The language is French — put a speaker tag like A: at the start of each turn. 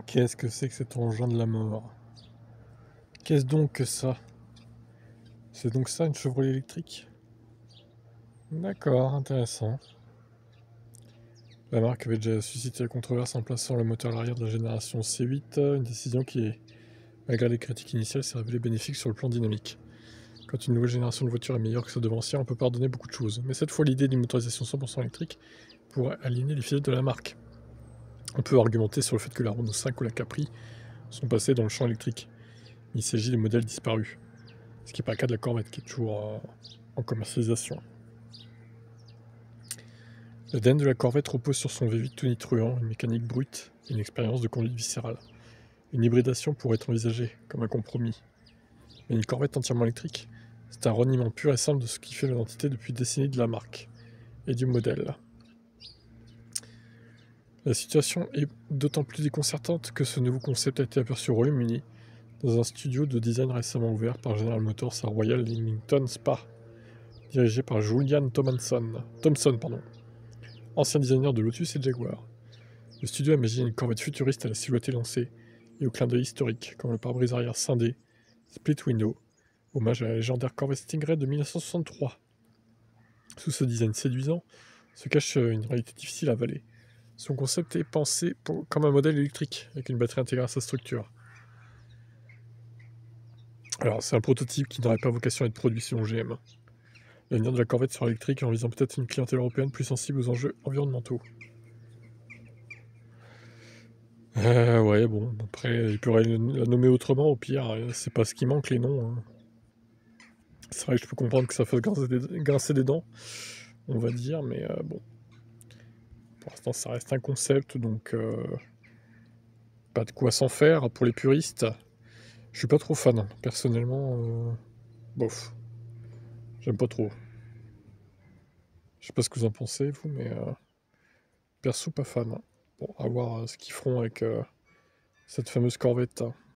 A: Qu'est-ce que c'est que cet engin de la mort? Qu'est-ce donc que ça? C'est donc ça une Chevrolet électrique? D'accord, intéressant. La marque avait déjà suscité la controverse en plaçant le moteur à l'arrière de la génération C8, une décision qui, malgré les critiques initiales, s'est révélée bénéfique sur le plan dynamique. Quand une nouvelle génération de voitures est meilleure que celle devancière, on peut pardonner beaucoup de choses. Mais cette fois, l'idée d'une motorisation 100% électrique pourrait aliéner les fidèles de la marque. On peut argumenter sur le fait que la Renault 5 ou la Capri sont passées dans le champ électrique. Il s'agit de modèles disparus. Ce qui n'est pas le cas de la Corvette, qui est toujours en commercialisation. L'ADN de la Corvette repose sur son V8 tonitruant, une mécanique brute et une expérience de conduite viscérale. Une hybridation pourrait être envisagée comme un compromis. Mais une Corvette entièrement électrique, c'est un reniement pur et simple de ce qui fait l'identité depuis des décennies de la marque et du modèle. La situation est d'autant plus déconcertante que ce nouveau concept a été aperçu au Royaume-Uni dans un studio de design récemment ouvert par General Motors à Royal Leamington Spa, dirigé par Julian Thompson, ancien designer de Lotus et Jaguar. Le studio a imaginé une Corvette futuriste à la silhouette élancée et au clin d'œil historique, comme le pare-brise arrière scindé, split window, hommage à la légendaire Corvette Stingray de 1963. Sous ce design séduisant se cache une réalité difficile à avaler. Son concept est pensé comme un modèle électrique, avec une batterie intégrée à sa structure. Alors, c'est un prototype qui n'aurait pas vocation à être produit selon GM. L'avenir de la Corvette sera électrique en visant peut-être une clientèle européenne plus sensible aux enjeux environnementaux. Ouais, bon, après, il pourrait la nommer autrement, au pire, c'est pas ce qui manque, les noms. Hein. C'est vrai que je peux comprendre que ça fasse grincer des dents, on va dire, mais bon. Pour l'instant, ça reste un concept, donc pas de quoi s'en faire pour les puristes. Je suis pas trop fan, personnellement, bof. J'aime pas trop. Je sais pas ce que vous en pensez, vous, mais perso, pas fan. Bon, à voir ce qu'ils feront avec cette fameuse Corvette.